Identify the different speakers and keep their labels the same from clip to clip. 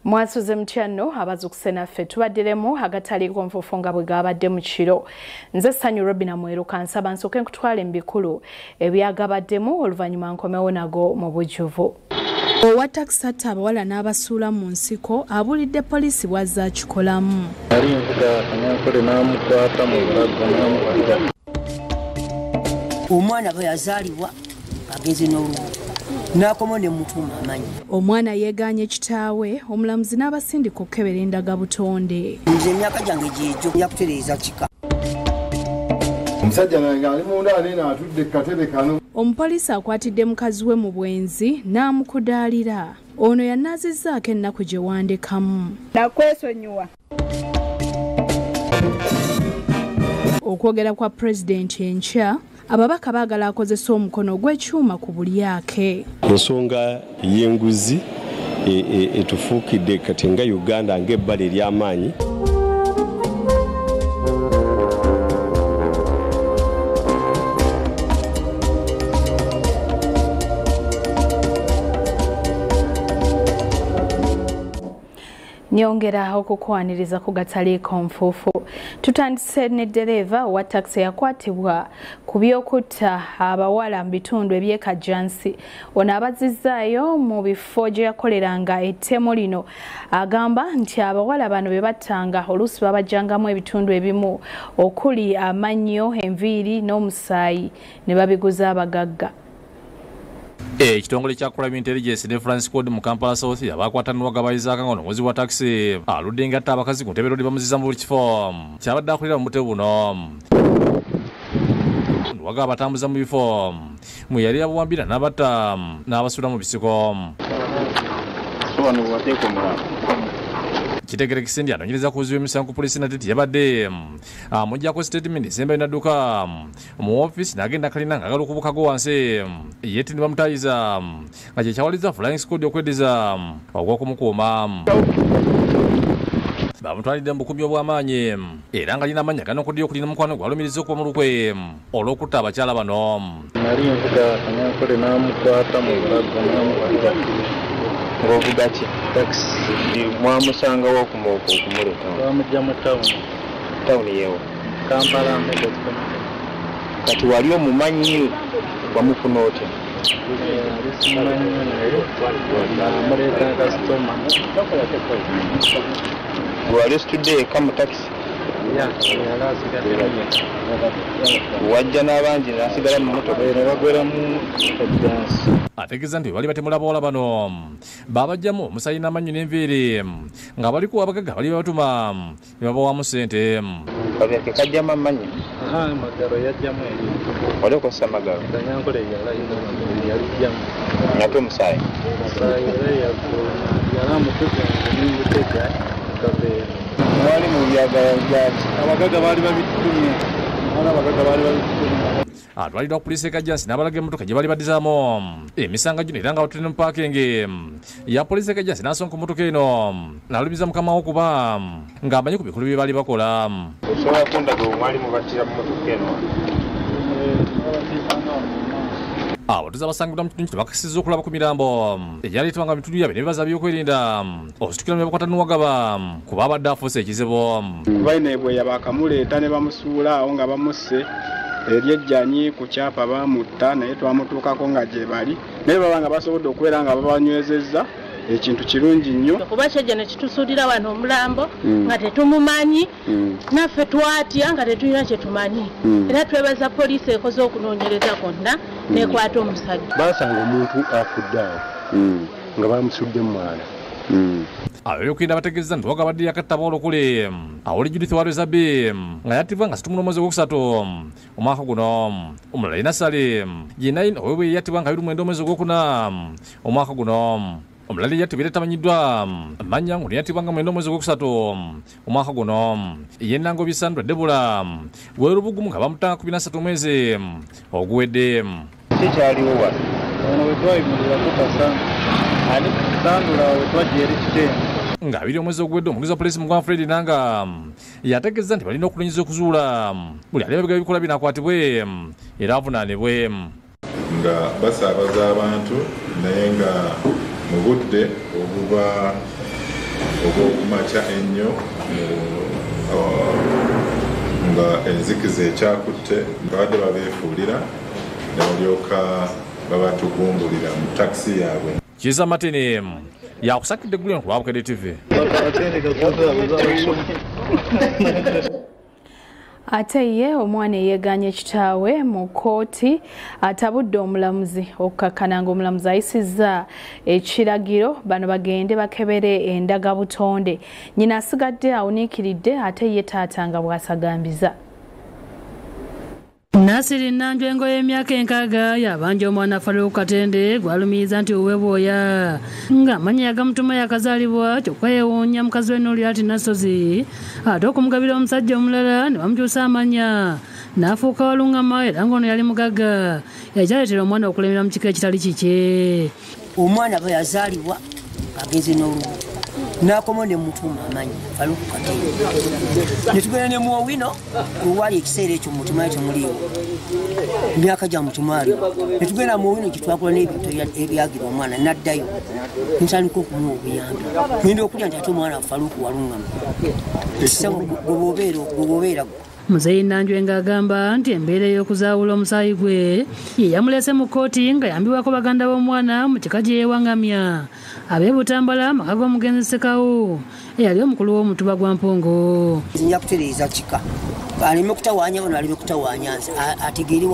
Speaker 1: Mwasuze mtyano abazuukuse naffe tubaddiremu agataliiko nfuufu nga bwe gaabadde mu kiro. Nze Sanyu Robina Mweru kansaba nsooke nkutwale mu bikulu ebyagabaddemu oluvannyuma nkomewo nago mu bujjuvu. Owa takisi atta abawala n'abasuula mu nsiko abuulidde poliisi bw'azze akikolamu.
Speaker 2: Omwana bwe yazaalibwa agenze n'olubu n'akoma ne mutuma amanyi.
Speaker 1: Omwana yeeganye kitaawe, omulamuzi n'abasindika okukebera endagabutonde.
Speaker 2: Nze emyaka gyange gyegyo yakutereeza kika.
Speaker 3: Omusajja nange ali munda nena atudde katebe kano.
Speaker 1: Omupoliisi akwatidde mukazi we mu bwenzi n'amukudaalira. Ono yannaazizzaako ennaku gye wandekamu.
Speaker 4: Nakwesonyiwa.
Speaker 1: Okwogera kwa pulezidenti enkya, ababaka baagala akozesa omukono gw'ekyuma ku buli ake.
Speaker 5: Ensonga y'enguzi etufuukidde kati nga Uganda ng'ebbala ery'amaanyi.
Speaker 1: Nyongera okukwaniriza ku gataliiko nfuufu. Tutandise ne ddereeva owa takisi yakwatibwa ku by'okutta abawala mu bitundu eby'ekajjansi. Ono abazizzaayo mu bifo gye yakoleranga ettemu lino. Agamba nti abawala bano be battanga oluusi babajjangamu ebitundu ebimu okuli amannyo, enviiri n'omusaayi ne babiguza abagagga.
Speaker 6: Ekitongole kya Crime Intelligence ne Francis Code mu Kampala South abakwatanwa gabayizaaka ngono mwezi wa taxi aludde ngatta abakazi ku ntebe lodi bamuziza mu buli kifo kyabadde akulira mu mutebu buno waga abatambuza mu bifo mu yali abuwambira n'abatta n'abasula mu bisiko. Kitegere Kisindi anonyereza kuziwa emisango polisi natiti yabadde amujjako statement esemba inadduka mu office n'agenda kalina nga agala okubukago wansi yeti nibamutayiza nga kyekyawaliza flying squad okweddiza ogw'okumukuuma. Bamutwalidde mu bukubi obw'amaanyi era nga alina amannya gana okuddiyo okulina mukwano gwalumiriza okuva mu lukwe olw'okutta abakyala bano.
Speaker 3: Nali nvuga kanyankole n'amukwata mu bulago n'amukuba.
Speaker 7: Ngovuga ki taxi mwamusangawo okumuleta
Speaker 3: bamujja mu
Speaker 7: tawuni yeewo
Speaker 3: Kampala
Speaker 7: kati wali omumanyi wamufuna otya? Gwali ositudde eka mu taxi wajja n'abangi n'asigala mu motoka
Speaker 3: bagweramu kajjansi.
Speaker 6: Ategeeza nti bali batemulabawala bano babajjamu omusayi n'amannyo n'enviiri nga baliko abagagga bali babatuma ne babawamu ssente.
Speaker 7: Kabyake kajjamu amanyi
Speaker 3: Magalo yajjamu eri
Speaker 7: wali okozesa Magalo
Speaker 3: Kanyankole yalijjamu
Speaker 7: ate omusaayi
Speaker 3: yalamutuga n'emutega kabeera
Speaker 7: mwali mu byagala byaki
Speaker 3: abagagga baali babitumye abagagga baali babitumye.
Speaker 6: Atwalidwa ku poliisi ekajjansi n'abalaga emmotoka gye bali baddizaamu emisanga gino era nga batudde mu paakingi ya poliisi ekajjansi n'asonka emmotoka eno n'alumiza mukama wo kuba ng'amanyi ku bikulu bye baali bakola.
Speaker 7: osobola kundaga omwali mubattira mu motoka eno?
Speaker 6: Abatuuze abasangibwa mu kitundu kino bakakasizza okulaba ku mirambo egyaleetebwanga mu bitundu byabwe ne bibaza by'okwerinda okusitukira mu bakwatanuwagaba kuba abadde afuuse ekizibu.
Speaker 8: Baine bwe yabakamuleeta ne bamusuula awo nga bamusse eryejjanyi ku kyapa bamutta naye twamutuukako nga gye bali naye baba nga basobodde okubeera nga babanywezezza ekintu kirungi nnyo.
Speaker 4: Kuba kyejja ne kitusuulira wano omulambo nga tetumumanyi naffe twatya nga tetulina kye tumanyi era twebaza poliisi ekoze okunoonyereza kwonna nekwata omusajja.
Speaker 5: Baasanga omuntu afudde awo nga bamusudde mu mwana.
Speaker 6: Ab'ebyokwerinda bategeeza nti wagabadde yakatta bawolo kule awoli Judith Walwezabe nga yattibwa nga situmula omwezi ogwokusatu omwaka guno. Omulala Inasale Jenaine owebwe yattibwa nga 29 omwezi ogwokuna omwaka guno. Omulala yattibwa tamanyiddwa Manya ngo yattibwa nga 9 omwezi ogwokusatu omwaka guno. Yenango Bisandwa Debula Werubugumu nga bamutanga 13 omwezi oguwedde.
Speaker 7: Kikyaliwo wa
Speaker 3: Ono we twayimulira kukasa ani kusandula we twajja eri kitendo.
Speaker 6: Nga 2 omwezi oguwedde omujulizi wa poliisi Mugwan Fred Nanga yategeeza nti balina okulunyiza okuzuula buli ali ababega ebikola bino akwatibwe era avunaanibwe.
Speaker 9: Nga basaabaza abantu naye nga mu budde obuba okumakya ennyo nga enzikiza ekyakutte babadde babeefuulira ne balyoka babatugumbulira mu takisi yaabwe.
Speaker 6: Kiza Matini yakusakidde Guleno ku Bwabukedde TV.
Speaker 1: Ate ye omwana yeeganye kitaawe mu kooti atabudde omulamuzi okukakkana ng'omulamuzi ayisizza ekiragiro bano bagende bakebere endagabutonde. Nnyina asigadde awuniikiridde ate ye taata nga bw'asagambiza.
Speaker 10: Nasiri Nanjwengo y'emyaka 6 yabanja omwana Faruku Katende gwalumiza nti owe bwoya nga manya yagamutuma yakazaalibwa kyokka yeewoonya mukazi we Noliati Nasozi ate okumugabira omusajja omulala ne bamukyusa amanya n'afuuka Walungama era ng'ono yali mugagga ekyaleetera omwana okulemera mu kika ekitali kikye.
Speaker 2: Omwana bwe yazaalibwa agenze n'olubu n'akoma ne mutuma amanyi Faruku Katende ne tugenda ne muwino owali ekiseera ekyo mutima temuliiwo myaka gya mutumaali ne tugenda muwino kitwakula n'ebintu ebyagira omwana n'addayo ntandika okumuwa obuyambi ngenda okulya nti ate omwana Faruku Walungama gwobeera
Speaker 10: Muzeyi Nanjwengo agamba nti embeera y'okuzaawula omusaayi gwe ye yamulese mu kooti nga yambibwako baganda b'omwana mu kika gye yeewangamya ab'e Butambala maka g'omugenzi Sekawo eyali omukulu w'omutuba gwa Mpongo.
Speaker 2: Nja kutereeza kika aleme kutawaanya bano aleme kutawaanya nze ategeere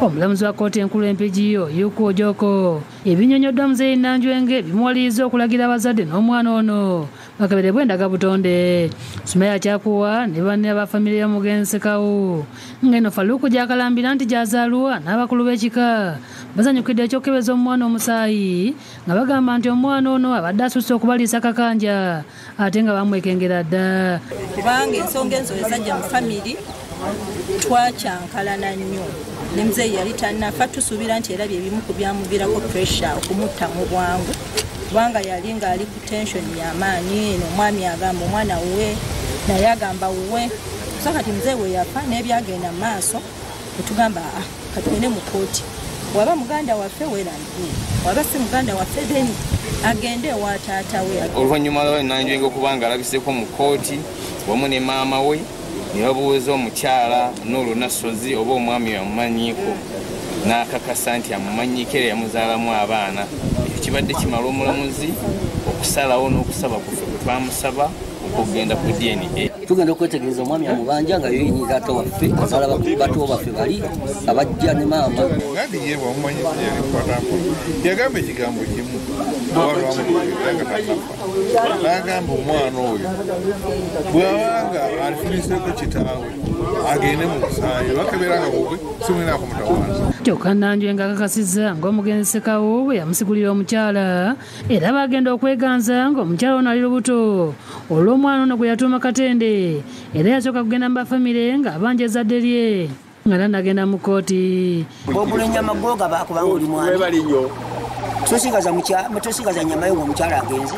Speaker 10: omulamuzi wa kooti enkulu empigi Yuku Ojoko ebinyonyoddwa Muzeyi Nanjwengo bimuwaliriza okulagira abazadde n'omwana ono bakaberebwa endagabutonde. Sumaya Kyakuwa ne banne aba famire y'omugenzi Sekawo ng'eno Faruku gyakalambira nti gyazaalwa n'abakulu b'ekika bazanyukidde ekyokebeza omwana omusaayi nga bagamba nti omwana ono abadde asusse okubaliisa kakanja ate nga bamwekengera dda.
Speaker 11: Kubanga ensonga enzo ezajja mu famiri twakyankalana nnyo ne muzeeyi yali tannafa tusuubira nti era byebimu ku byamuviirako pressure okumutta mu bwangu kubanga yali ng'ali ku tension y'amaanyi n'omwami agamba omwana wuwe naye agamba wuwe so kati muzeeyi we yafa n'ebyagenda mu maaso netugamba katugende mu kooti waba muganda waffe weerangire waba si muganda waffe then agende ewa taata we.
Speaker 7: Oluvannyuma lwa Nanjwengo kubanga alabiseko mu kooti wamu ne maama we ne babuuza omukyala Nolo Nasozi oba omwami yamumanyiiko n'akakasa nti amumanyiiko era yamuzaalamu abaana. Ekyo kibadde kimala omulamuzi okusalawo n'okusaba kuffe kwe twamusaba okugenda ku DNA.
Speaker 2: Tugenda okwetegereza omwami amubanja nga yoyinyi taata waffe azaala bato baffe bali abajja ne maama.
Speaker 9: Ngadi ye bamumanyi yali kwatako yagamba ekigambo kimu n'agamba omwana oyo bw'abanga alifuniseko kitaawe agende mu musaayi bakeberanga kugwe simulinaako mutawaana.
Speaker 10: Kyokka Nanjwengo akakasizza ng'omugenzi Sekawo bwe yamusigulira omukyala era bagenda okweganza ng'omukyala ono ali lubuto olw'omwana ono gwe yatuuma Katende era yasooka kugenda mu bafamire ng'abanja ezzadde lye nga nagenda mu kooti.
Speaker 2: Bw'ogula ennyama gwogaba kubanga oli mwami tosigaza nnyama yo ng'omukyala agenze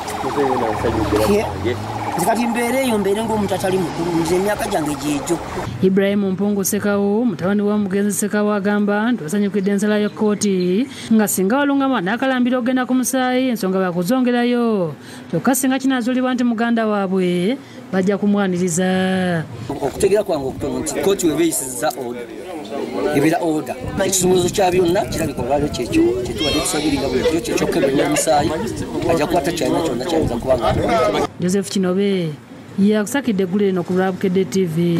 Speaker 2: kati mbeere ng'omuntu atali mukulu nze emyaka gyange gyegyo.
Speaker 10: Ibrahim Mpungu Sekawo mutabani w'omugenzi Sekawo agamba nti basanyukidde ensala ya kooti nga singa Walungama n'akalambira okugenda ku musaayi ensonga bakuzongerayo kyokka singa kinaazuulibwa nti muganda waabwe bajja kumwaniriza.
Speaker 2: Okutegeera kwange okutono nti kooti weba eyisizza ebeera oda ekisumuluzo kya byonna kirabika olwaliro kyekyo kyetubadde tusabirira bulijjo kyekyokebenya omusaayi ajja kukwata kyalina kyonna kyayinza kubanga.
Speaker 10: Joseph Kinobe yakusakidde Guleno ku Bwabukedde TV.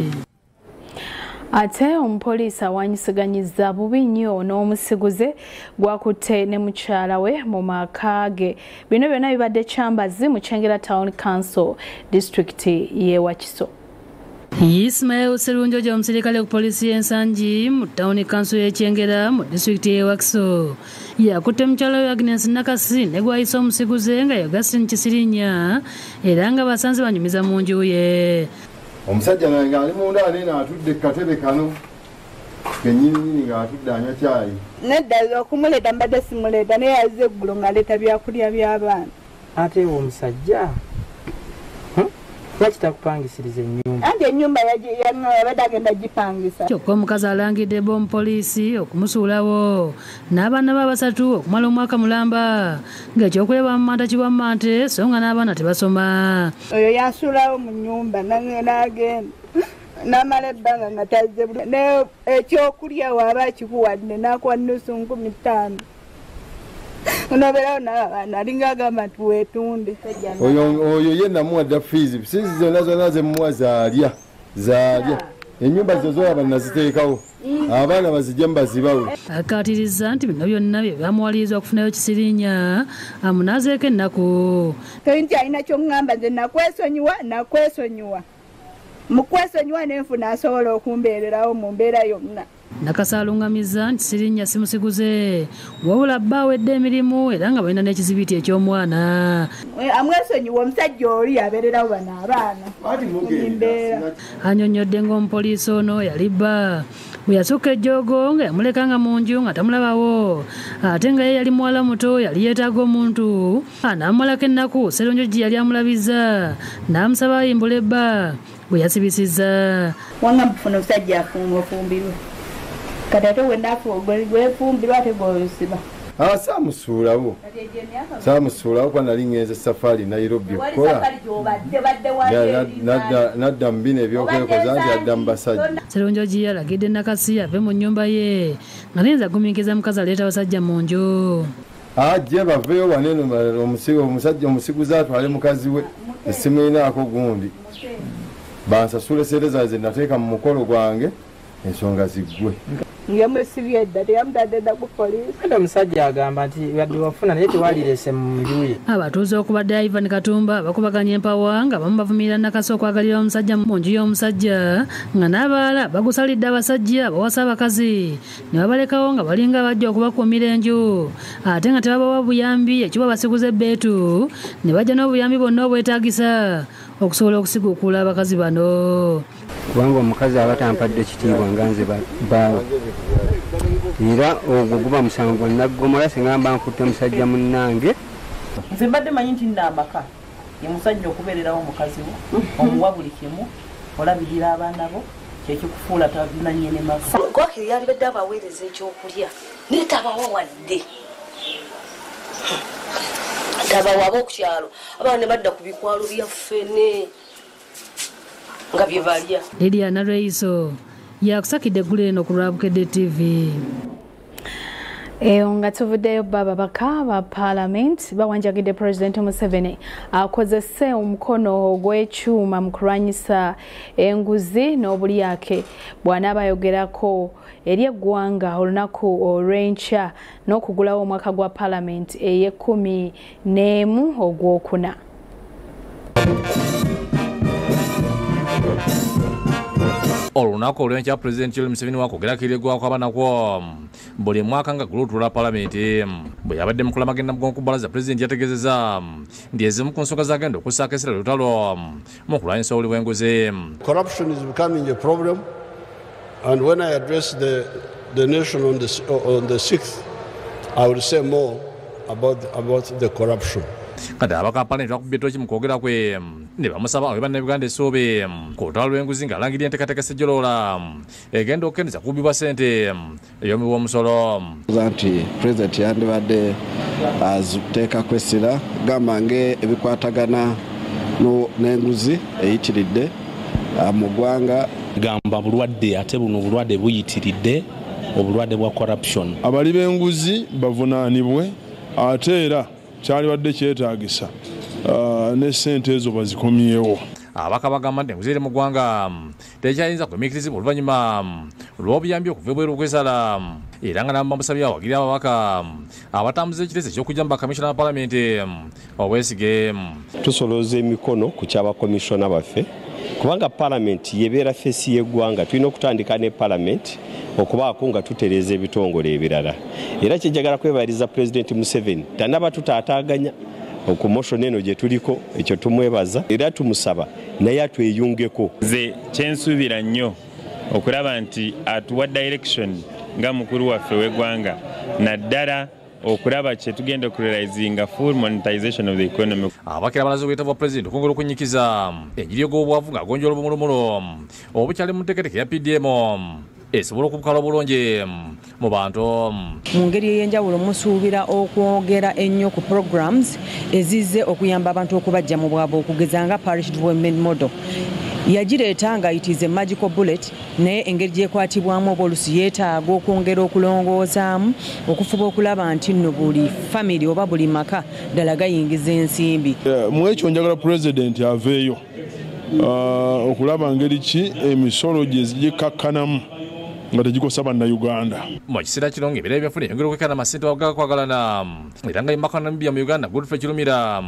Speaker 1: Ate omupoliisi awanyisiganyizza bubi nnyo n'omusiguze gwakutte ne mukyala we mu maka ge. Bino byonna bibadde Kyambazi mu Kyengera Town Council District y'e Wakiso.
Speaker 10: Ismael Serunjojo omusirikale ku poliisi y'ensangi mu Town Council y'e Kyengera mu District y'e Wakiso yakutte mukyala we Agnes Nakasi ne gwayisa omusiguze nga Augustine Kisirinya era nga basanze banyumiza mu nju ye.
Speaker 12: Omusajja nange ali munda nena atudde katebe kano kenyini ng'atudde anywa caayi.
Speaker 13: Nedda okumuleeta mbadde simuleeta naye yazze eggulo ng'aleeta byakulya by'abaana.
Speaker 14: Ate omusajja lwaki takupangisiriza ennyumba
Speaker 13: anti ennyumba yabadde agenda gipangisa.
Speaker 10: Kyokka omukazi alangidde poliisi okumusuulawo n'abaana be basatu okumala omwaka mulamba ng'ekyokuleba mu manta kiba mante so nga n'abaana tebasoma.
Speaker 13: Oyo yasuulawo mu nnyumba n'agenda n'amala ebbanga nga tazze ekyokulya waaba akikuwadde n'akuwa nnusu 15. Onobeerawo n'abaana alinga agamba nti weetunde.
Speaker 12: Oyo ye namuwadda fiizi zonna ze muwa zaalya ennyumba zo zolaba naziteekawo abaana bazijjemu bazibawe.
Speaker 10: Akkaatiriza nti bino byonna bye byamuwalirizwa okufunayo kisirinya amunaazeeko ennaku.
Speaker 13: Nti alina kyoŋŋamba nze nakwesonyiwa mu kwesonyiwa n'enfuna asobola okumbeererawo mu mbeera yonna.
Speaker 10: Nakasaalungamiza nti Sirinya simusiguze wabula bba awedde emirimu era nga balina n'ekizibiti eky'omwana.
Speaker 13: Amwesonyiwa omusajja oli abeererawo bano abaana.
Speaker 10: Annyonnyodde ng'omupoliisi ono yali bba bwe yasukka ejjoogo nga yamulekanga mu nju nga tamulabawo ate nga ye yali muwala muto yali yeetaaga omuntu n'amulako ennaku Sserunjo gye yali amulabiza n'amusaba ayimbula ebba bwe yasibisizza.
Speaker 13: Wanga mufuna omusajja afumbirwe kati ate wenafumbirwa ate gwosiba.
Speaker 12: Saamusuulawo kuba nali ngenze safari Nairobi okukola nadda mu bino ebyokwekoza nti adda mu basajja.
Speaker 10: Sserunjo gye yalagidde Nakasi ave mu nnyumba ye nga tayinza kugumiikiriza mukazi aleeta abasajja mu nju.
Speaker 12: Ajje baveeyo waneno omusajja omusiguzi atwale mukazi we essimu erinaako gundi bansasule sente zange nateeka mu mukolo gwange ensonga ziggwe.
Speaker 13: Yamusibye dda teyamutadde dda ku poliisi.
Speaker 14: Kati omusajja agamba nti wadde wafuna naye tewalirese mu nju ye.
Speaker 10: Abatuuze okubadde Ivan Katumba bakubaganya empawa nga bamu bavumirira Nakasi okwagalira omusajja mu nju y'omusajja nga n'abalala bagusalidde abasajja bawasa abakazi ne babalekawo nga balinga bajja okubakuumira enju ate nga tebabawa buyambi ekiba basiguze ebbeetu ne bajja n'obuyambi bonna obwetaagisa okusobola okusiguukula abakazi bano.
Speaker 15: Kubanga omukazi aba tampadde kitiibwa nga nze bbaawe era ogwo guba musango gwa naggomola singa mba nkutte musajja munnange.
Speaker 16: Nze mbadde manyi nti nina amaka ye musajja okubeererawo omukazi wo omuwa buli kimu olabirira abaana bo kyekikufuula tananyene maka.
Speaker 17: Gwakiri yalibadde abaweereza ekyokulya naye tabawa wadde tabawa ab'okukyalo abaana ne badda ku bikwalo byaffene nga bye balya.
Speaker 10: Lydia Nareiso yakusakidde eggulu eno ku Lwabukedde TV.
Speaker 1: Nga tuvuddeyo bababaka ba Parliament bawanjagidde President Museveni akozese omukono gw'ekyuma mu kulwanyisa enguzi n'obulyake bw'anaaba ayogerako eri eggwanga olunaku olw'enkya n'okugulawo omwaka gwa Parliament ey'11 ogwokuna.
Speaker 6: Olunaku olw'enkya President Yoweri Museveni wakwogerakiriddwa kw'abanakwo buli mwaka nga gulutula Palamenti bwe yabadde mu kulamagenda mugonkubalaza President yategeezezza nti ezimu ku nsonga zagenda okussaako essira lutalo mu kulwanyisa obuli bw'enguzi.
Speaker 18: Corruption is becoming a problem, and when I address the nation on the 6th, I will say more about the corruption.
Speaker 6: Kati abaka Parliament bakubye ettooki mu kwogera kwe ne bamusaba awe bannayuganda essuubi ku lutalo lw'enguzi ng'alangirira enteekateeka essejjoloola egenda okukendeza kubbibwa ssente ey'omuwi w'omusolo.
Speaker 19: Nti President yandibadde aziteekako essira gamba ng'ebikwatagana n'enguzi eyitiridde mu ggwanga.
Speaker 20: Gamba bulwadde ate buno obulwadde buyitiridde obulwadde bwa corruption.
Speaker 21: Abali b'enguzi bavunaanibwe ate era kyalibadde kyetaagisa ne ssente ezo bazikomyewo.
Speaker 6: Abaka bagamba nti enguzi eri mu ggwanga tekyayinza kumiikirizibwa oluvannyuma lw'obuyambi okuva ebweru okwesala era nga nabo bamusabye awagiri ababaka abatambuza ekiteeso eky'okujja mu bakamishona ba Palamenti obwesige.
Speaker 22: Tusolooza emikono ku ky'abakomishona baffe kubanga Palamenti yebeera feesi y'eggwanga. Tulina okutandika ne Palamenti okubaako nga tutereeza ebitongole ebirala era kyejjagala kwebaliza President Museveni tanaba tutaataaganya okumoshoni eno gye tuliko ekyo tumwebaza era tumusaba naye atweyungeko.
Speaker 23: Nze kyensuubira nnyo okulaba nti atuwa direction nga mukulu waffe w'eggwanga naddala okulaba kye tugenda okurealizinga full monetization of the economy.
Speaker 6: Abakira balaze obuyitava President okongera okunyikiza enjiri y'obwavu ng'agonjoola obumulumulo obukyali mu nteeketeeke ya PDM esobola okubukala obulungi mu bantu.
Speaker 4: Mu ngeri ey'enjawulo musuubira okwogera ennyo ku programs ezizze okuyamba abantu okubajja mu bwavu okugeza nga parish development model. Yagireeta nga it is a magical bullet naye engeri gyekwatibwamu oba olusi yeetaaga okwongera okulongoozaamu okufuba okulaba nti nno buli family oba buli maka ddala gayingiza ensimbi.
Speaker 21: Mu ekyo njagala President aveeyo okulaba ngeri ki emisolo gye zigikakkanamu nga tegikosa bannayuganda.
Speaker 6: Mu kiseera kino ng'ebiera ebyafuna ebyongera okwekkana amasente agakwagalana era nga imaka Namibia mu Uganda Godfrey Kirumira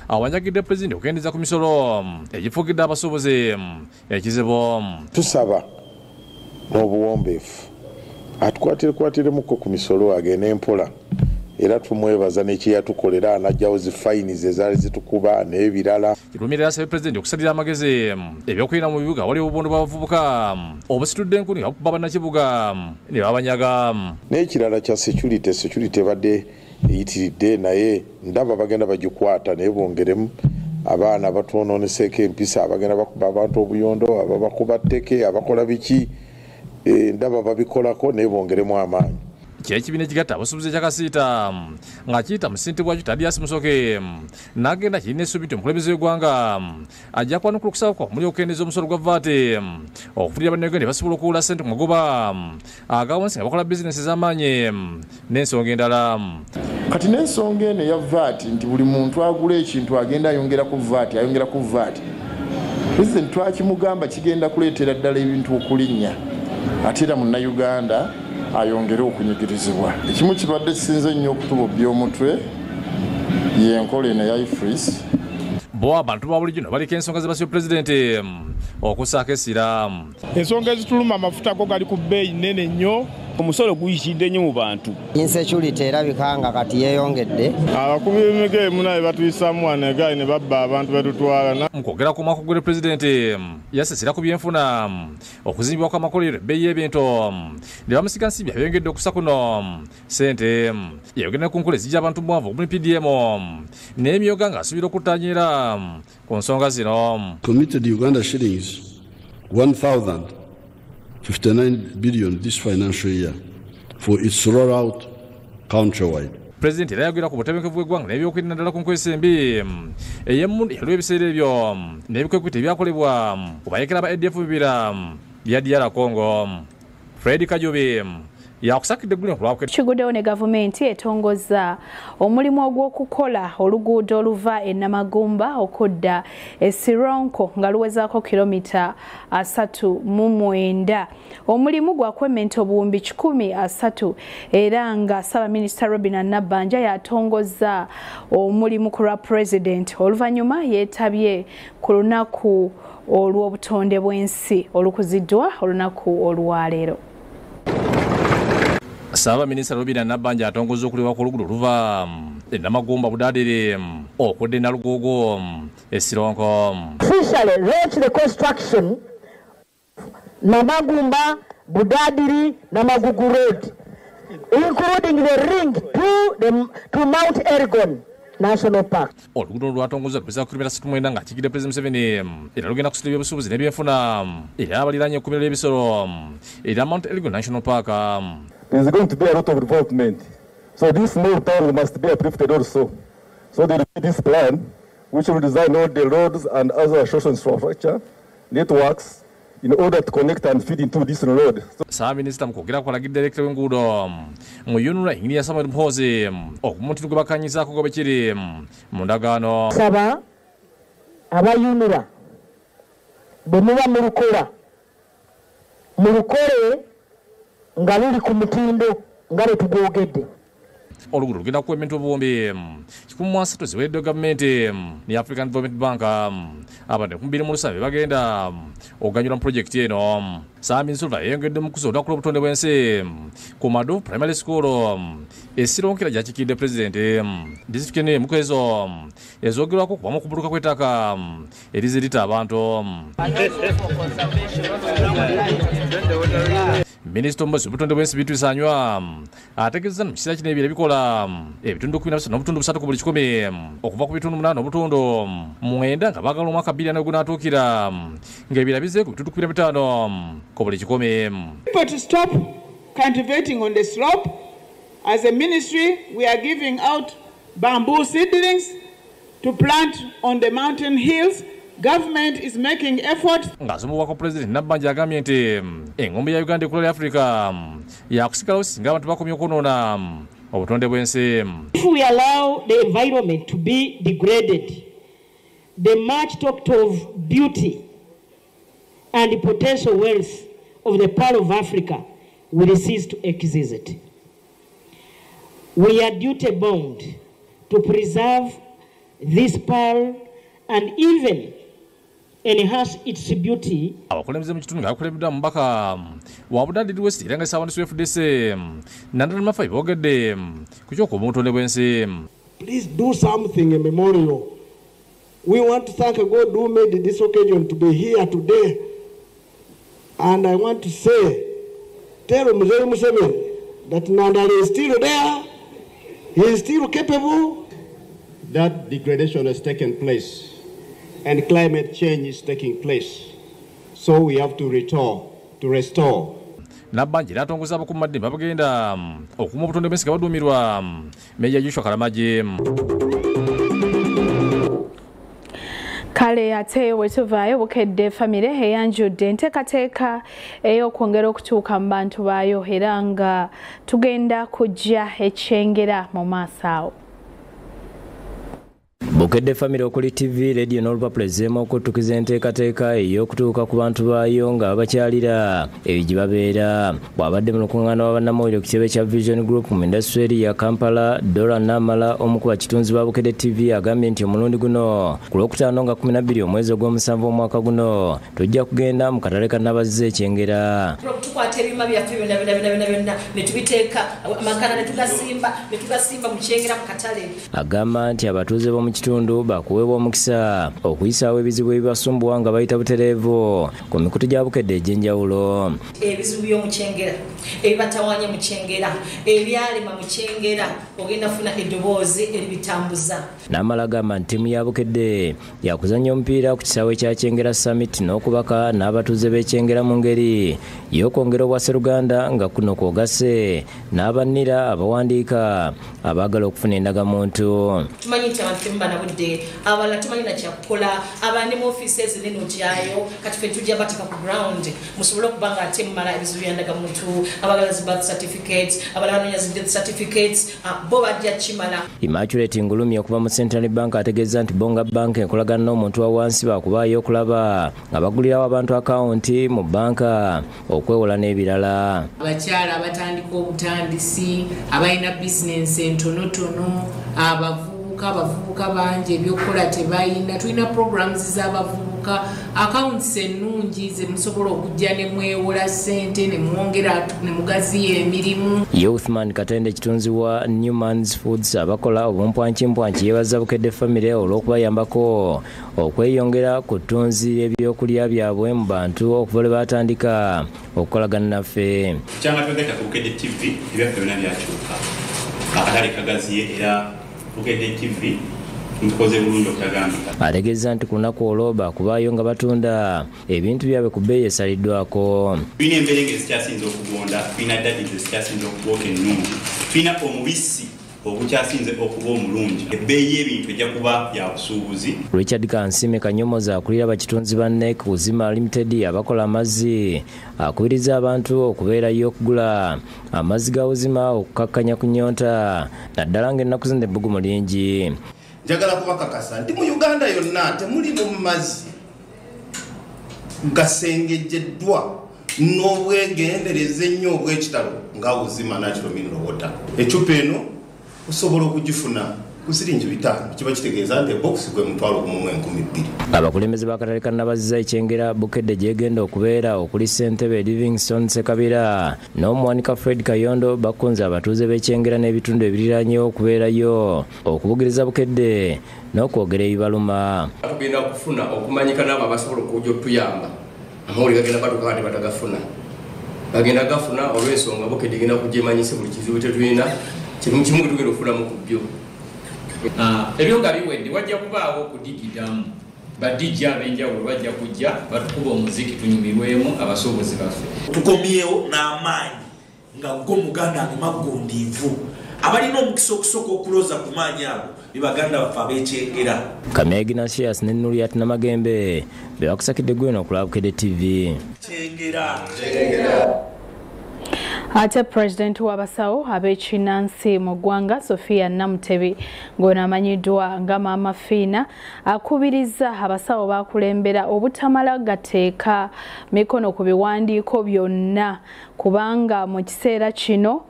Speaker 6: awanyagidde President okukendeeza ku misolo egifugidde abasuubuzi ekizibu.
Speaker 5: Tusaba n'obuwombeefu atukwatiremuko ku misolo agende empola era tumwebaza n'ekiyatukolera anajjawo zifayinizi ezaali zitukuba n'ebirala.
Speaker 6: Kirumira yasabye President okusalira amagezi ebyokuyina mu bibuga wali obubondo bw'abavubuka obusitudde enkuni okuba bannakibuga ne babanyaga.
Speaker 5: N'ekirala kya security badde eyitiridde naye ndaba bagenda bagikwata naye bongeremu abaana batwononeseeko empisa abagenda bakuba abantu obuyondo ababakuba tteke abakola biki ndaba babikolako naye bongeremu amaanyi.
Speaker 6: Ekibiina ekigatta abasuubuzi ekyakasiita nga kiyita musintibwa wakyo Thaddeus Musoke n'agenda kirina essuubi nti omukulembeze w'eggwanga ajja kwanukula okusaba kwa muli okukendeeza omusolo gwa VAT okufulira bannayuganda basobola okuwula ssente ku magoba agawansi nga bakola bizinesi ez'amaanyi n'ensonga endala.
Speaker 8: Kati n'ensonga eno eya VAT nti buli muntu agula ekintu agenda ayongeraku VAT President twakimugamba kigenda kuleetera ddala ebintu okulinnya ate era munnayuganda ayongere okunyigirizibwa. Ekimu kibadde kisinze nnyo okutubobya omutwe y'enkola eno eya IFRIS.
Speaker 6: Bo abantu ba bulijjo baliko ensonga ze basibye President okusaako essira.
Speaker 9: Ensonga ezituluma amafuta go gali ku bbeeyi nnene nnyo. Omusolo guyitidde nnyo mu bantu.
Speaker 14: Insecurity erabika nga kati yeeyongedde.
Speaker 9: Abakubi b'emigere munaye batuyisaamu wano egaali ne babba abantu batutwala.
Speaker 6: Mu kwogera ku mwaka ogw'edda President yasesera ku byenfuna okuzimbibwa kw'amakolero ebbeeyi y'ebintu ne bamusika nsimbi abyongedde okusa kuno ssente yayogera ku nkola ezijja abantu bwavu omuli PDM n'emyoga ng'asuubira okuttaanyira ku nsonga zino.
Speaker 18: Committed Uganda shillings 1,059 billion this financial year for its rollout countrywide.
Speaker 6: President era yagera ku butebenkevu bw'eggwanga n'ebyokwerinda ddala ku nkozesa embi ey'emmundu olw'ebiseera ebyo n'ebikwekwita ebyakolebwa ku bayekera ba ADF bibira bya DR Congo. Fred Kajobe yakusakidde eggulire kulwakwe.
Speaker 1: Kiguddewo ne gavumenti etongoza omulimu ogw'okukola oluguudo oluva e Namagumba okudda e Sironko nga luwezaako kilomita 39. Omulimu gwakwementa obuwumbi 130 era nga Ssaabaminisita Robinah Nabbanja yatongoza omulimu ku lwa President oluvannyuma yeetabye ku lunaku olw'obutonde bw'ensi olukuziddwa olunaku olwaleero.
Speaker 6: Ssaabaminisita Robinah Nabbanja atongoza okulibwa ku luguudo luva e Namagumba Budaadiri okudda e Nalugogo e Sironko.
Speaker 24: Officially launch the construction Namagumba Budaadiri Namagugu Road, including the ring to Mount Elgon National Park.
Speaker 6: Oluguudo lwatongoza lupeza kilomita 69 nga kigidde President Museveni era lugenda kusitula ebyobusuubuzi n'ebyenfuna era abaliraanye ekkuumiro ly'ebisolo era Mount Elgon National Park.
Speaker 25: There is going to be a lot of development, so this small town must be uplifted also. So there will be this plan which will design all the roads and other social infrastructure networks in order to connect and feed into this road.
Speaker 6: Ssaabaminisita mu kwogera kwalagidde Direkita w'enguudo mu UNRA Engineer Samuel Mpozi okumutindo gwe bakanyizaako gwe kiri mu ndagaano.
Speaker 24: Saba aba UNRA bwe muba mulukole nga luli ku mutindo nga bwe tugwogedde.
Speaker 6: Oluguudo lugenda kukwementa obuwumbi 130 ziweereddwa gavumenti ne African Development Bank abantu 207 bagenda okuganyula mu pulojekiti eno. Ssaabaminisita yayongedde mu kusobola okukola obutonde bw'ensi ku Madu Primary School esironkera gyakikidde President disitulikiti eno emu ezo ezoogerwako kubamu okubuluka kw'ettaka erizirita abantu. minisita omubazi obutonde bw'ensi bitwisanywa ategeeza mu kiseera kino ebira bikola ebitundu 13 n'obutundu 3 ku buli 100 okuva ku bitundu 8 n'obutundu 9 nga baagala omwaka 2024 gunaatuukira ng'ebira bize ku bitundu 15 ku buli 100.
Speaker 2: People to stop cultivating on the slope. As a ministry, we are giving out bamboo seedlings to plant on the mountain hills. Government is making effort.
Speaker 6: Ngazumuwako President Nabbanja agambye nti engombe ya Uganda ekulala Africa yakusigalawo singa abantu bakomye okunoona obutonde bw'ensi.
Speaker 24: If we allow the environment to be degraded, the much talked of beauty and the potential wealth of the Pearl of Africa will cease to exist. We are duty bound to preserve this pearl and even enhance its beauty.
Speaker 6: Abakulembeze mu kitundu ng'akulembeddwa mubaka wa Budandiri West era nga ssaawa n'esu FDC Nandala Mafai boogedde ku ky'okuba obutonde bw'ensi.
Speaker 3: Please do something a memorial. We want to thank God who made this occasion to be here today. And I want to say, tell Mzee Museveni that Nandala is still there. He is still capable. That degradation has taken place and climate change is taking place. So we have to restore.
Speaker 6: Nabbanja atongoza abakuuma madini babagenda okuuma obutonde bw'ensi nga baduumirwa Meja Joshua Kalamagi.
Speaker 1: Kale ate wetuvaayo bukedde famire eyanjudde enteekateeka ey'okwongera okutuuka mu bantu baayo era nga tugenda kujja ekyengera mu maaso awo.
Speaker 7: Bukedde famire okuli TV, radio n'olupapula ezzeemu okutukiza enteekateeka ey'okutuuka ku bantu baayo nga babakyalira ebyo babeera. Bw'abadde mu lukuŋŋaana w'abannamawulire ku kitebe kya Vision Group mu indasitule ya Kampala, Dora Namala omu ku bakitunzi ba Bukedde TV agambye nti omulundi guno ku Lwokutaano nga 12 omwezi ogw'omusanvu omwaka guno tujja kugenda mu katale ka Nabazzi ekyengera.
Speaker 11: Tukwata ebima byaffe byonna ne tubiteeka amakana ne tugasimba mu kyengera mu katale.
Speaker 7: Agamba nti abatuuze b'omu kitundu bakuweebwa omukisa okuyisaawo ebizibu ebibasumbuwa nga bayita butereevu ku mikutu gya Bukedde egy'enjawulo.
Speaker 11: Ebizibu by'omukyengera ebibatawaanya mu kyengera ebyalema mu kyengera ogenda funa eddoboozi eribitambuza.
Speaker 7: Namala agamba nti ttiimu ya Bukedde yakuzannya omupiira ku kisaawe kya Kyengera Summit n'okubaka n'abatuuze b'ekyengera mu ngeri y'okwongera obwa Sseruganda nga kuno kwogase n'abannira abawandiika abaagala okufuna endagamuntu.
Speaker 11: Tumanyi nti abantu tebumba budde abalala tumanyi nakyakukola abandi mu ofiisi ezinene ogyayo kati ffe tujja bateeka ku ground musobole okuba nga ate mumala ebizibu byandagamuntu abagala zi birth certificates abalala banoonya zi death certificates bo bajja kimala.
Speaker 7: Immaculate Ngulumi okuva mu Central Bank ategeeza nti Bonga Bank enkolagana n'omuntu wa wansi bakubaayo okulaba nga bagulirawo abantu akawunti mu banka okwewola n'ebirala.
Speaker 12: Abakyala abatandika obutandisi abalina bizinensi entonotono abavubuka bangi ebyokukola tebayina tulina programs z'abavubuka accounts ennungi ze musobola okujja ne mwewola ssente ne mwongera ne mugaziya emirimu.
Speaker 7: Youthman Katende kitunzi wa Newman's Foods abakola obumpwankimpuanki yeebaza Bukedde famire olw'okubayambako okweyongera ku ttunzi ebyokulya byabwe mu bantu okuva lwe batandika okukolagana naffe.
Speaker 26: Kyanga twegata ku Bukedde TV ebyaffe byonna byakyuka akatale kagaziye era Bukedde TV ntukoze bulungi okutagambika.
Speaker 7: Ategeeza nti ku lunaku olwo bakubaayo nga batunda ebintu byabwe ku bbeeyi esaliddwako.
Speaker 26: Tulina emberenge ezikyasinze okugonda, tulina daddizi ezikyasinze okugoka ennungi, tulina omubisi obukyasinze okuba omulungi. Ebbeeyi y'ebintu ejja kuba ya busuubuzi.
Speaker 7: Richard Kansime Kanyomoza akulira bakitunzi ba NEC Uzima Limited abakola amazzi akubiriza abantu okubeerayo okugula amazzi ga Uzima okukakkanya ku nnyonta naddala ng'ennaku zino ebbugumu lingi.
Speaker 27: Njagala kubakakasa nti mu Uganda yonna temuli mu mazzi gasengejjeddwa n'obwegendereza ennyo obw'ekitalo nga Uzima Natural Mineral Water. Ecupa eno osobola okugifuna ku siringi 5 kiba kitegeeza nti box gwe mutwalo ku 12,000.
Speaker 7: Abakulembeze b'akatale ka Nabazzi ekyengera Bukedde gyegenda okubeera okuli Ssentebe Livingstone Sekabira n'omuwanika Fred Kayondo bakunze abatuuze b'ekyengera n'ebitundu ebiriraanyewo okubeerayo okubugiriza Bukedde n'okwogera ebibaluma.
Speaker 28: Tugenda okufuna okumanyika n'abo abasobola okujja otuyamba amawulire gagenda batuka kati batagafuna
Speaker 10: agenda gafuna olw'ensonga Bukedde egenda kujemanyisa buli kizibu tetulina kimu tugenda okufulamu ku byo ebyo nga biwedde wajja kubaawo okudigidamu badijja ab'enjawulo bajja kujja batukuba omuziki tunyumirwemu abasobozi baffe
Speaker 13: tukomyewo n'amaanyi nga go muganda amagondiivu abalina omukisa okusooka okuloza ku maanyi ago bibaganda baffe ab'ekyengera
Speaker 7: Kamya Ignatius ne Nuriat Namagembe bebakusakidde gweno okulaba Bukedde TV
Speaker 13: kyengera
Speaker 1: Ate President w'abasawo ab'ekinnansi mu ggwanga Sophia Namutebi ng'ono amanyiddwa nga Maama Fiina akubiriza abasawo bakulembera obutamala gateeka mikono ku biwandiiko byonna kubanga mu kiseera kino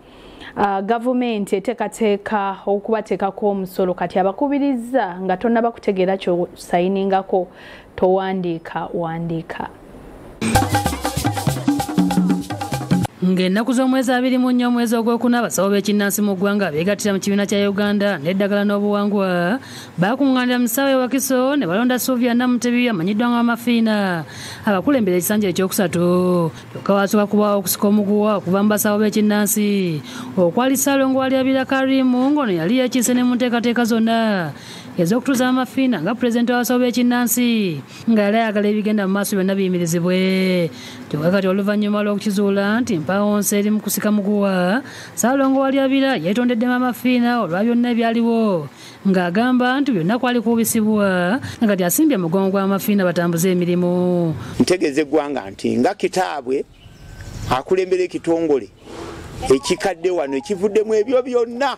Speaker 1: gavumenti eteekateeka okubateekako omusolo kati abakubiriza nga tonnaba kutegeera ky'osayiningako wandiika.
Speaker 15: Ng'ennaku z'omwezi 24 omwezi ogwokuna abasawo b'ekinnansi mu ggwanga beegattira mu kibiina kya Uganda n'eddagala n'obuwangwa baakungaanira mu ssaawa Wakiso ne balonda Sophia Namutebi amanyiddwa nga Maama Fiina abakulembera ekisanja ekyokusatu kyokka wasooka kubaawo okusika omuguwa okuva mu basawo b'ekinnansi okwali Ssaalongo Walyabira Karimu ng'ono yali yeekiise ne mu nteekateeka zonna ez'okutuuza Maama Fiina nga pulezidenti w'abasawo b'ekinnansi nga yali ayagala ebigenda mu maaso byonna biyimirizibwe kyokka kati oluvannyuma lw'okukizuula nti mpawonse eri mu kusika muguwa Ssaalongo Walyabira yeetondedde Maama Fiina olwa byonna ebyaliwo ng'agamba nti byonna kwali kuubisibwa nga kati asimbye mugongo gwa Maama Fiina batambuze emirimu.
Speaker 16: Ntegeeza eggwanga nti nga kitaabwe akulembera ekitongole ekikadde wano ekivuddemu ebyo byonna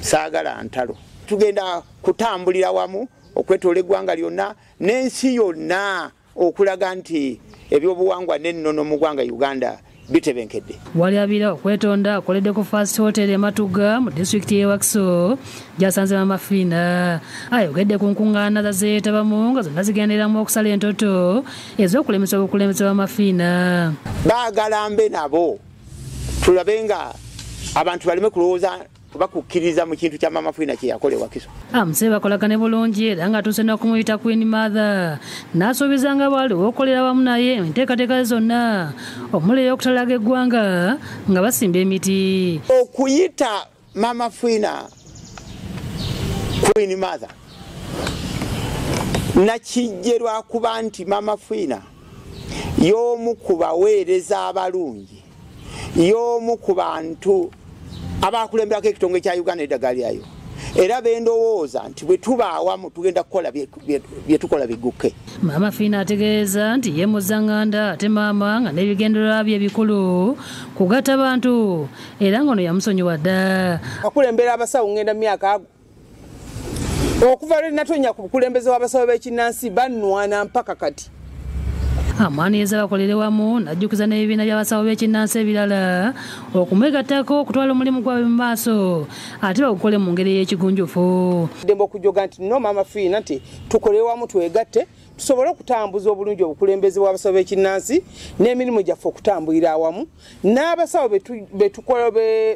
Speaker 16: saagala ntalo tugenda kutambulira wamu okwetoola eggwanga lyonna n'ensi yonna okulaga nti ebyobuwangwa n'ennono mu ggwanga Uganda bitebenkedde.
Speaker 15: Walyabira okwetonda akoledde ku First Hotel e Matuga mu disitulikiti y'e Wakiso gy'asanze Maama Fiina ayogedde ku nkuŋŋaana zeetabamu nga zonna zigenderamu okusala entoto ez'okulemesa obukulembeze bwa Maama Fiina.
Speaker 16: Baagala mbe nabo tulabe nga abantu baleme kulowooza bakukkiriza mu kintu kya Maama Fiina kye yakola e Wakiso.
Speaker 15: Amusebe bakolagane bulungi era nga atuuse n'okumuyita Queen Mother n'asuubiza nga bwaliwo okukolera wamu naye enteekateeka zonna omuli ey'okutalaga eggwanga nga basimba emiti.
Speaker 16: Okuyita Maama Fiina Queen Mother nakijje lwakuba nti Maama Fiina y'omu ku baweereza abalungi y'omu ku bantu abakulemberako ekitongole kya Uganda eddagala lyayo era bendowooza nti bwe tuba awamu tugenda kukola bye tukola bigukke.
Speaker 15: Maama Fiina ategeeza nti ye muzaŋŋanda ate maama nga n'ebigendererwa bye bikulu kugatta bantu era ng'ono yamusonyiwa dda.
Speaker 17: Akulembera abasawo ngenda mu myaka ago okuva lwe natonya ku bukulembeze w'abasawo b'ekinnansi bannwana mpaka kati.
Speaker 15: Amwaniriza bakolere wamu n'ajjukiza n'ebibiina by'abasawo b'ekinnansi ebirala okumwegattako okutwala omulimu gwabwe mu maaso ate bagukole mu ngeri y'ekigunjufu.
Speaker 17: Demba okujoga nti no Maama Fiina nti tukole wamu twegatte tusobole okutambuza obulungi obukulembeze bw'abasawo b'ekinnansi n'emirimu gyaffe okutambulira awamu n'abasawo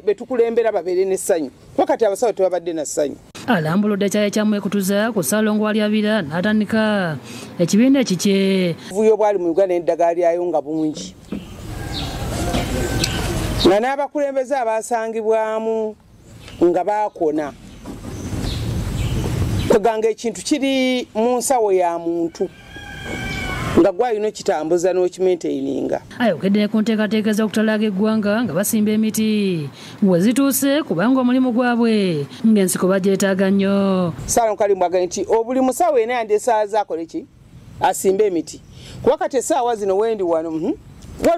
Speaker 17: betukulembera babeere n'essanyu kuba kati abasawo tebabadde na ssanyu.
Speaker 15: Alambuludde ekyayi kyamwekutuza ku Ssaalongo Walyabira n'atandika ekibiina ekikye.
Speaker 17: Obuvuyo bwali mu Uganda n'eddagala lyayo nga bungi nga n'abakulembeze abasangibwamu nga baakona kweganga ekintu kiri mu nsawo ya muntu nga gwalina okitambuza n'okimaintaininga.
Speaker 15: Ayogedde ku nteekateeka z'okutalaga eggwanga nga basimba emiti we zituuse kubanga omulimu gwabwe ng'ensiko bagyetaaga nnyo.
Speaker 17: Ssaalongo Kalimu agambye nti buli musawo yena yandi essaawa akole ki asimbe emiti kuba kati essaawa zino wendi wano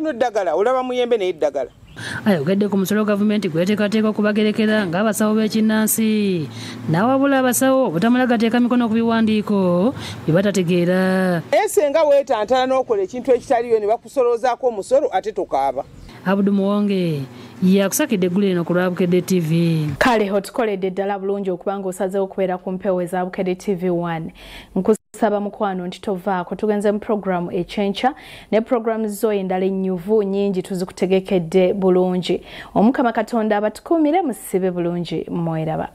Speaker 17: eddagala olaba muyembe naye eddagala.
Speaker 15: Ayogedde ku musolo gavumenti gweteekateeka okubagerekera ng'abasawo b'ekinnansi n'awabula abasawo obutamala gateeka mikono ku biwandiiko bye batategeera.
Speaker 17: Senga weetantala n'okola ekintu ekitaliyo ne bakusoloozaako omusolo ate tokaaba.
Speaker 15: Abudu Muwonge yakusakidde eggulu lino ku lwa Bukedde TV.
Speaker 1: Kale otukoledde ddala bulungi okubanga osazeewo okubeera ku mpewo eza Bukedde TV 1. Nkusaba mukwano nti tovaako tugenze mu programu ekyenkya ne programu zo endala ennyuvu nnyingi tuzikutegekedde bulungi. Omukama Katonda abatukuumire musibe bulungi mweraba.